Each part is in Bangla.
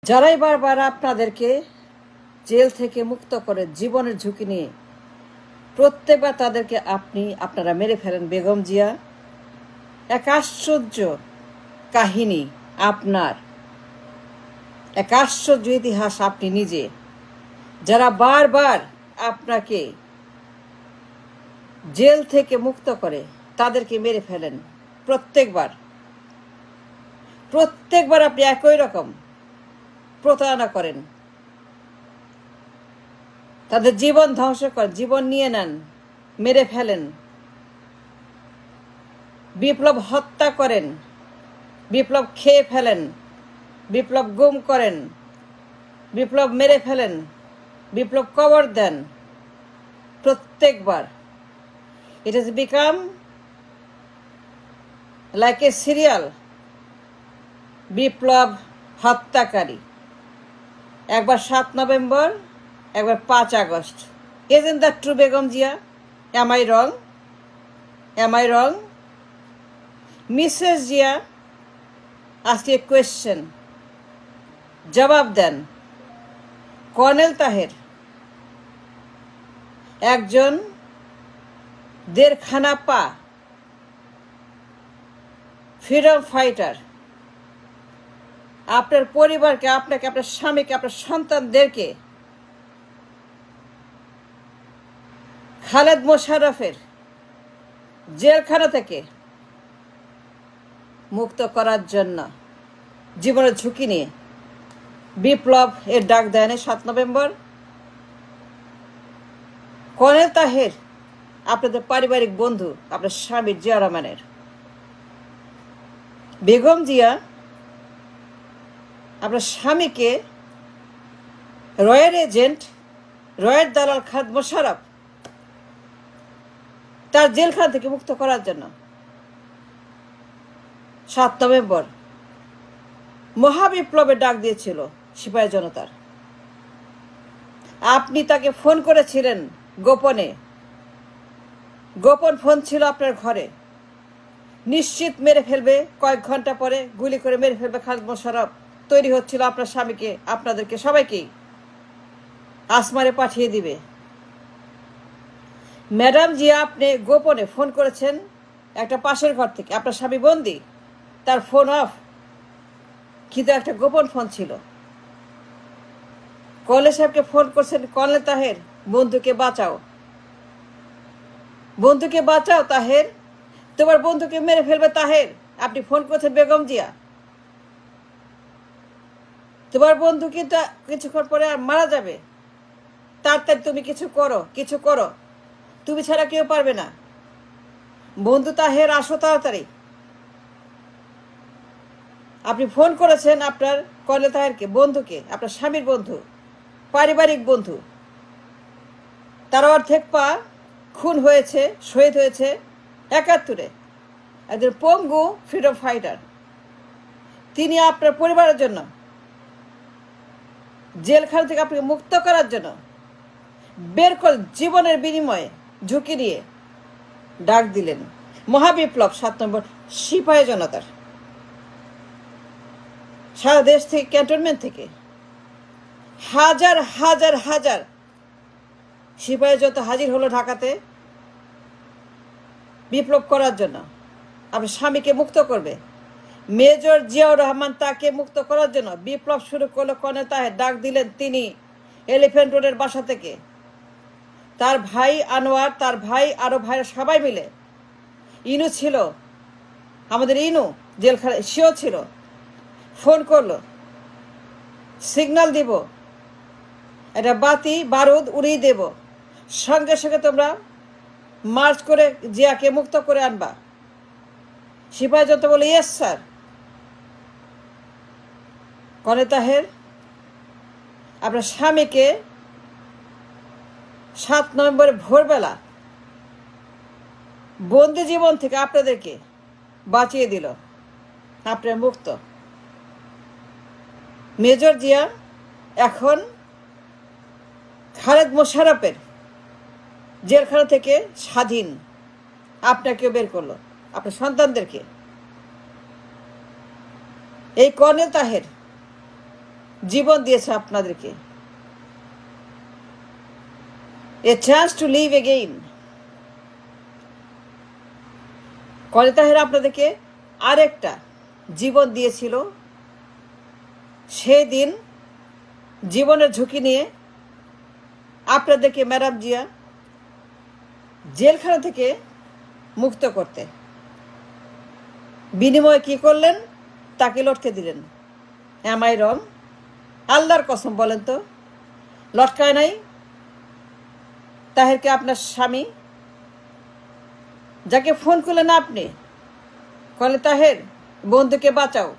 যারাই বারবার আপনাদেরকে জেল থেকে মুক্ত করে জীবনের ঝুঁকি নিয়ে প্রত্যেকবার তাদেরকে আপনারা মেরে ফেলেন। বেগম জিয়া, এক আশ্চর্য কাহিনী আপনার, এক আশ্চর্য ইতিহাস আপনি নিজে। যারা বারবার আপনাকে জেল থেকে মুক্ত করে তাদেরকে মেরে ফেলেন, প্রত্যেকবার আপনি একই রকম প্রতারণা করেন, তাদের জীবন ধ্বংস করেন, জীবন নিয়ে নেন, মেরে ফেলেন, বিপ্লব হত্যা করেন, বিপ্লব খেয়ে ফেলেন, বিপ্লব গুম করেন, বিপ্লব মেরে ফেলেন, বিপ্লব কবর দেন। প্রত্যেকবার it has become like a serial, বিপ্লব হত্যাকারী। একবার 7 নভেম্বর, একবার 5 August. Isn't that true, Begum Zia? Am I wrong? Am I wrong? Mrs Zia, ask a question, জবাব দেন। কর্নেল তাহের একজন দেড়খানা পা ফ্রিডম ফাইটার। আপনার পরিবারকে, আপনাকে, আপনার স্বামীকে, আপনার সন্তানদেরকে খালেদ মোশাররফের জেলখানা থেকে মুক্ত করার জন্য জীবনের ঝুঁকি নিয়ে বিপ্লব এর ডাক দেন 7 নভেম্বর। কর্নেল তাহের আপনাদের পারিবারিক বন্ধু, আপনার স্বামী জিয়া রহমানের। বেগম জিয়া আপনার স্বামীকে রয়ের এজেন্ট, রয়ের দালাল খালেদ মোশাররফ তার জেলখানা থেকে মুক্ত করার জন্য 7 নভেম্বর মহাবিপ্লবের ডাক দিয়েছিল সিপাহী জনতার। আপনি তাকে ফোন করেছিলেন গোপনে, গোপন ফোন ছিল আপনার ঘরে। নিশ্চিত মেরে ফেলবে, কয়েক ঘন্টা পরে গুলি করে মেরে ফেলবে খালেদ মোশাররফ। তৈরি হচ্ছিল আপনার স্বামীকে, আপনাদেরকে সবাইকেই আসমানে পাঠিয়ে দিবে। ম্যাডাম জিয়া, আপনি গোপনে ফোন করেছেন একটা পাশের ঘর থেকে, আপনার স্বামী বন্দি, তার ফোন অফ, কিন্তু একটা গোপন ফোন ছিল। কর্নেল সাহেবকে ফোন করছেন, কর্নেল তাহের বন্ধুকে বাঁচাও, বন্ধুকে বাঁচাও তাহের, তোমার বন্ধুকে মেরে ফেলবে তাহের। আপনি ফোন করছেন বেগম জিয়া, তোমার বন্ধু কিন্তু কিছুক্ষণ পরে আর মারা যাবে, তাড়াতাড়ি তুমি কিছু করো, কিছু করো, তুমি ছাড়া কেউ পারবে না, বন্ধু তাহের আসো তাড়াতাড়ি। আপনি ফোন করেছেন আপনার কর্নেল তাহেরকে, বন্ধুকে, আপনার স্বামীর বন্ধু, পারিবারিক বন্ধু। তার অর্ধেক পা খুন হয়েছে, শহীদ হয়েছে 71-এ, একজন পঙ্গু ফ্রিডম ফাইটার। তিনি আপনার পরিবারের জন্য জেলখানা থেকে আপনাকে মুক্ত করার জন্য বের করে জীবনের বিনিময়ে ঝুঁকি নিয়ে ডাক দিলেন মহাবিপ্লব 7 নম্বর সিপাহী জনতার। সারা দেশ থেকে, ক্যান্টনমেন্ট থেকে হাজার হাজার হাজার সিপাহী জনতা হাজির হলো ঢাকাতে বিপ্লব করার জন্য, আপনার স্বামীকে মুক্ত করবে। মেজর জিয়াউর রহমান তাকে মুক্ত করার জন্য বিপ্লব শুরু করলো কর্নেল তাহের। ডাক দিলেন তিনি এলিফ্যান্ট রোডের বাসা থেকে, তার ভাই আনোয়ার, তার ভাই, আরো ভাইরা সবাই মিলে। ইনু ছিল, আমাদের ইনু জেলখানা, সেও ছিল। ফোন করলো, সিগন্যাল দিব, একটা বাতি বারুদ উড়িয়ে দেব, সঙ্গে সঙ্গে তোমরা মার্চ করে জিয়াকে মুক্ত করে আনবা। সিপাহী জনতা বলে ইয়েস স্যার। কর্নেল তাহের আপনার স্বামীকে 7 নভেম্বরে ভোরবেলা বন্দি জীবন থেকে আপনাদেরকে বাঁচিয়ে দিল, আপনার মুক্ত। মেজর জিয়া এখন খালেদ মোশাররফের জেলখানা থেকে স্বাধীন, আপনাকেও বের করলো, আপনার সন্তানদেরকে। এই কর্নেল তাহের জীবন দিয়েছে আপনাদেরকে, a chance to live again. কনে তাহেরা আপনাদেরকে আরেকটা জীবন দিয়েছিল। সেদিন জীবনের ঝুঁকি নিয়ে আপনাদেরকে ম্যাডাম জিয়া জেলখানা থেকে মুক্ত করতে, বিনিময়ে কি করলেন? তাকে লটকে দিলেন। এম আই রং? আল্লাহর কসম বলেন তো, লটকায় নাই তাহেরকে আপনার স্বামী? যাকে ফোন করলেন আপনি, কলে তাহের বন্ধুকে বাঁচাও,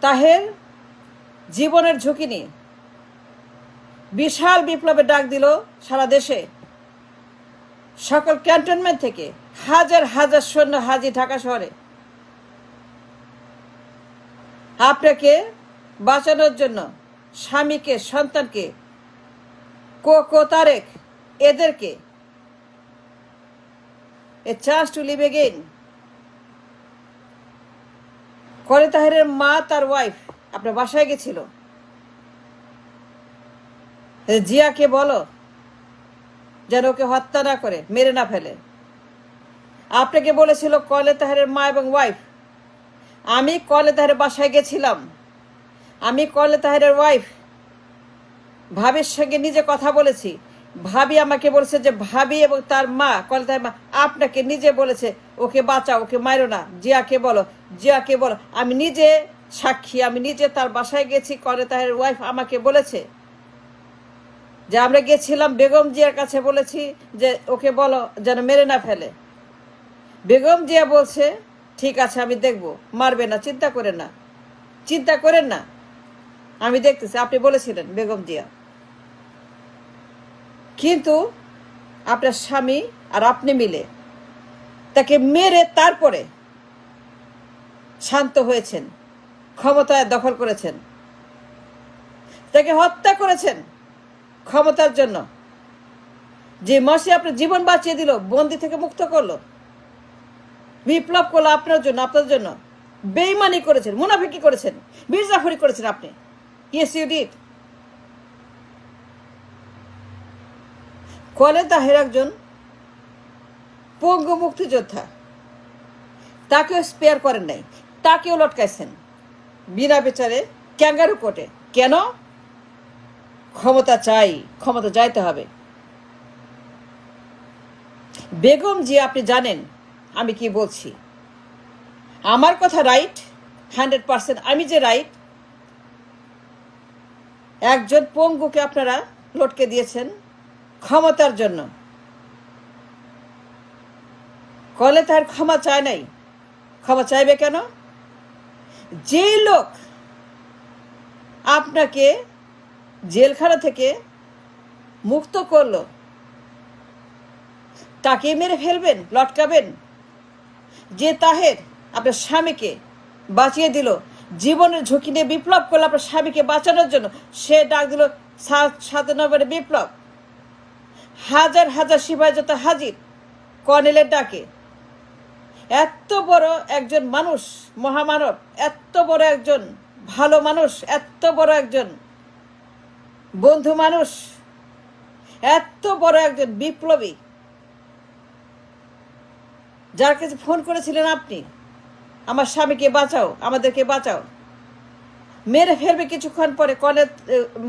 তাহের জীবনের ঝুঁকি নিয়ে বিশাল বিপ্লবের ডাক দিল সারা দেশে। সকল ক্যান্টনমেন্ট থেকে হাজার হাজার সৈন্য হাজির ঢাকা শহরে আপনাকে বাঁচানোর জন্য। স্বামীকে, সন্তানকে, তারেক, এদেরকে a chance to live again. কনে তাহেরের মা, তার ওয়াইফ আপনার বাসায় গেছিল। জিয়াকে বলো যেন ওকে হত্যা না করে, মেরে না ফেলে। আপনাকে বলেছিল কনে তাহেরের মা এবং ওয়াইফ, আমি কনে তাহেরের বাসায় গেছিলাম, আমি কনে তাহেরের ওয়াইফ ভাবির সঙ্গে নিজে কথা বলেছি। ভাবি আমাকে বলেছে যে ভাবি এবং তার মা, কনে তাহের মা আপনাকে নিজে বলেছে ওকে বাঁচাও, ওকে মারো না, জিয়াকে বলো, জিয়াকে বলো। আমি নিজে সাক্ষী, আমি নিজে তার বাসায় গেছি। কনে তাহেরের ওয়াইফ আমাকে বলেছে যে আমরা গেছিলাম, বেগম জিয়ার কাছে বলেছি যে ওকে বলো যেন মেরে না ফেলে। বেগম জিয়া বলছে ঠিক আছে আমি দেখব, মারবে না, চিন্তা করেন না, চিন্তা করেন না, আমি দেখতেছি। আপনি বলেছিলেন বেগম জিয়া। কিন্তু আপনার স্বামী আর আপনি মিলে তাকে মেরে তারপরে শান্ত হয়েছেন, ক্ষমতায় দখল করেছেন, তাকে হত্যা করেছেন ক্ষমতার জন্য। যে মাসে আপনার জীবন বাঁচিয়ে দিল, বন্দি থেকে মুক্ত করলো, বিপ্লব করলো আপনার জন্য, আপনার জন্য বেইমানি করেছেন, মুনাফিকি করেছেন, মির্জাফরি করেছেন আপনি। Yes you did. কনে তাহের একজন পঙ্গু মুক্তিযোদ্ধা, তাকেও স্পেয়ার করেন নাই, তাকেও লটকাইছেন বিনা বিচারে ক্যাঙ্গারু কোর্টে। কেন? ক্ষমতা চাই, ক্ষমতা যাইতে হবে। বেগম জি আপনি জানেন আমি কি বলছি, আমার কথা রাইট 100%। আমি যে রাইট, একজন পঙ্গুকে আপনারা লটকে দিয়েছেন ক্ষমতার জন্য। কলে তার ক্ষমা চায় নাই। ক্ষমা চাইবে কেন? যে লোক আপনাকে জেলখানা থেকে মুক্ত করলো তাকে মেরে ফেলবেন, লটকাবেন? যে তাহের আপনার স্বামীকে বাঁচিয়ে দিল, জীবনের ঝুঁকি নিয়ে বিপ্লব করলো আপনার স্বামীকে বাঁচানোর জন্য, সে ডাক দিল 7 নভেম্বরের বিপ্লব। হাজার হাজার সিপাহী যত হাজির কর্নেলের ডাকে। এত বড় একজন মানুষ, মহামানব, এত বড় একজন ভালো মানুষ, এত বড় একজন বন্ধু মানুষ, এত বড় একজন বিপ্লবী, যার কাছে ফোন করেছিলেন আপনি, আমার স্বামীকে বাঁচাও, আমাদেরকে বাঁচাও, মেরে ফেলবে কিছুক্ষণ পরে।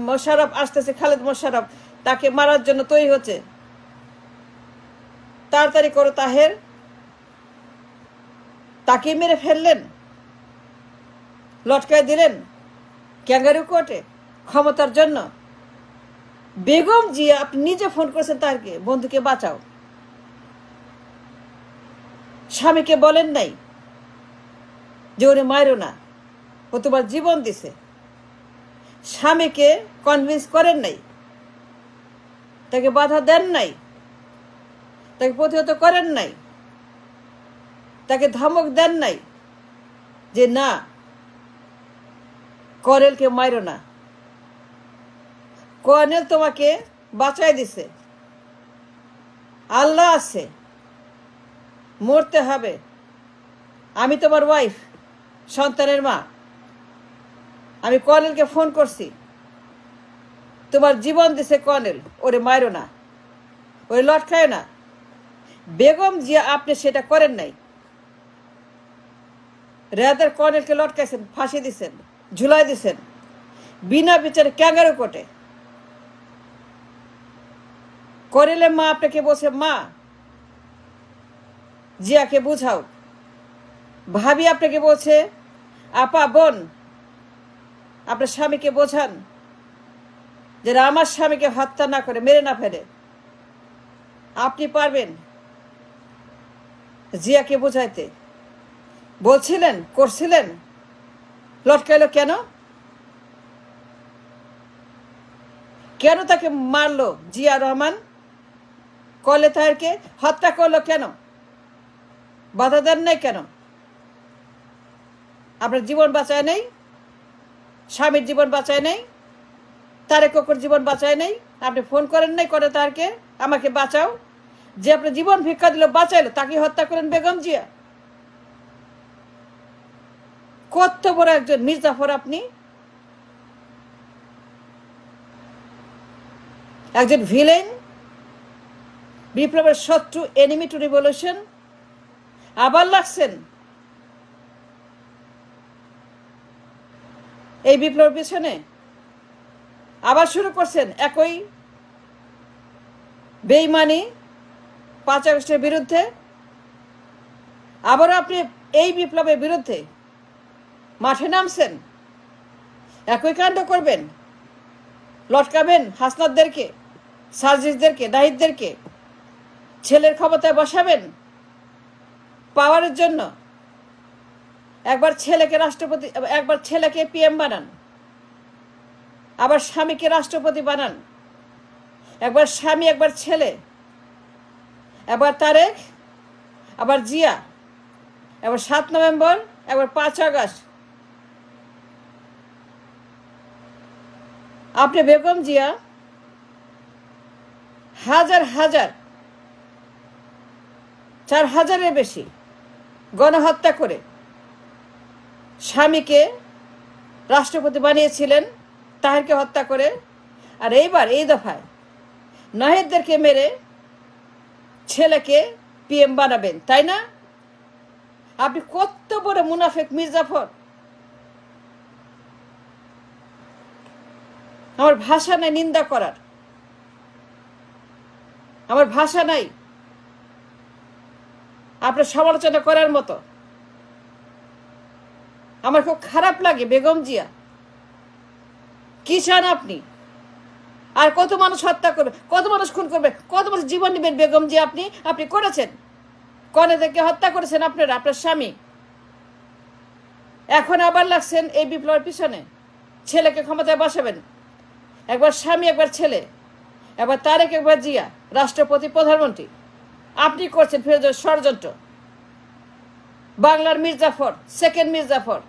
মোশাররফ আসতেছে, খালেদ মোশাররফ তাকে মারার জন্য তৈরি হচ্ছে, তাড়াতাড়ি করো তাহের। তাকে মেরে ফেললেন, লটকায় দিলেন ক্যাঙ্গারু কোর্টে ক্ষমতার জন্য। বেগম জি আপনি নিজে ফোন করেছেন তাকে, বন্ধুকে বাঁচাও। স্বামীকে বলেন নাই যে ওরে মারো না, ও তোমার জীবন দিছে। স্বামীকে কনভিন্স করেন নাই, তাকে বাধা দেন নাই, তাকে প্রতিহত করেন নাই, তাকে ধমক দেন নাই যে না কর্নেলকে মারো না, কর্নেল তোমাকে বাঁচাই দিছে, আল্লাহ আছে, মরতে হবে, আমি তোমার ওয়াইফ, সন্তানের মা, আমি কর্নেলকে ফোন করছি, তোমার জীবন দিছে কর্নেল, ওরে মারো না, ওরে লটকায় না। বেগম জিয়া আপনি সেটা করেন নাই। রেয়াদের কর্নেলকে লটকাইছেন, ফাঁসি দিছেন, ঝুলাই দিছেন বিনা বিচারে ক্যাঙ্গারু কোর্টে। কর্নেলের মা আপনাকে বলছে, মা জিয়াকে বুঝাও। ভাবি আপনাকে বলছে, আপা বোন আপনার স্বামীকে বোঝান যে আমার স্বামীকে হত্যা না করে, মেরে না ফেলে। আপনি পারবেন জিয়াকে বুঝাইতে? বলছিলেন, করছিলেন, লটকাইলো কেন? কেন তাকে মারলো জিয়া রহমান? কলে তাহেরকে হত্যা করলো কেন? বাধা দেন নাই কেন? আপনার জীবন বাঁচায় নেই, স্বামীর জীবন বাঁচায় নেই, তারেক কোকর জীবন বাঁচায় নেই। আপনি ফোন করেন নাই করে তারকে, আমাকে বাঁচাও। যে আপনার জীবন ভিক্ষা দিল, বাঁচাইলো, তাকে হত্যা করেন বেগম জিয়া। কত বড় একজন মির্জাফর আপনি, একজন ভিলেন, বিপ্লবের শত্রু, এনিমি টু রিভলিউশন। আবার লাগছেন এই বিপ্লবের পিছনে, আবার শুরু করছেন একই বেইমানি 5 আগস্টের বিরুদ্ধে। আবারও আপনি এই বিপ্লবের বিরুদ্ধে মাঠে নামছেন, একই কাণ্ড করবেন, লটকাবেন হাসনাতদেরকে, সার্জিসদেরকে, নাহিদদেরকে, ছেলের ক্ষমতায় বসাবেন পাওয়ারের জন্য। একবার ছেলেকে রাষ্ট্রপতি, একবার ছেলেকে পিএম বানান, আবার স্বামীকে রাষ্ট্রপতি বানান। একবার স্বামী, একবার ছেলে, একবার তারেক, আবার জিয়া, একবার 7 নভেম্বর, একবার 5 আগস্ট। আপনি বেগম জিয়া হাজার হাজার, 4000-এর বেশি গণহত্যা করে স্বামীকে রাষ্ট্রপতি বানিয়েছিলেন, তাহেরকে হত্যা করে। আর এইবার এই দফায় নাহিদদেরকে মেরে ছেলেকে পিএম বানাবেন, তাই না? আপনি কত বড় মুনাফেক মির্জাফর! আমার ভাষা নাই নিন্দা করার, আমার ভাষা নাই আপনার সমালোচনা করার মতো। আমার খুব খারাপ লাগে বেগম জিয়া। কি চান আপনি? আর কত মানুষ হত্যা করবে, কত মানুষ খুন করবে, কত মানুষ জীবন নেবেন বেগম জিয়া? আপনি করেছেন, কনেদেরকে হত্যা করেছেন আপনারা, আপনার স্বামী। এখন আবার লাগছেন এই বিপ্লবের পিছনে, ছেলেকে ক্ষমতায় বসাবেন। একবার স্বামী, একবার ছেলে, একবার তারেক, একবার জিয়া, রাষ্ট্রপতি, প্রধানমন্ত্রী। আপনি করছেন ফিরোজের ষড়যন্ত্র। বাংলার মির্জাফর, সেকেন্ড মির্জাফর।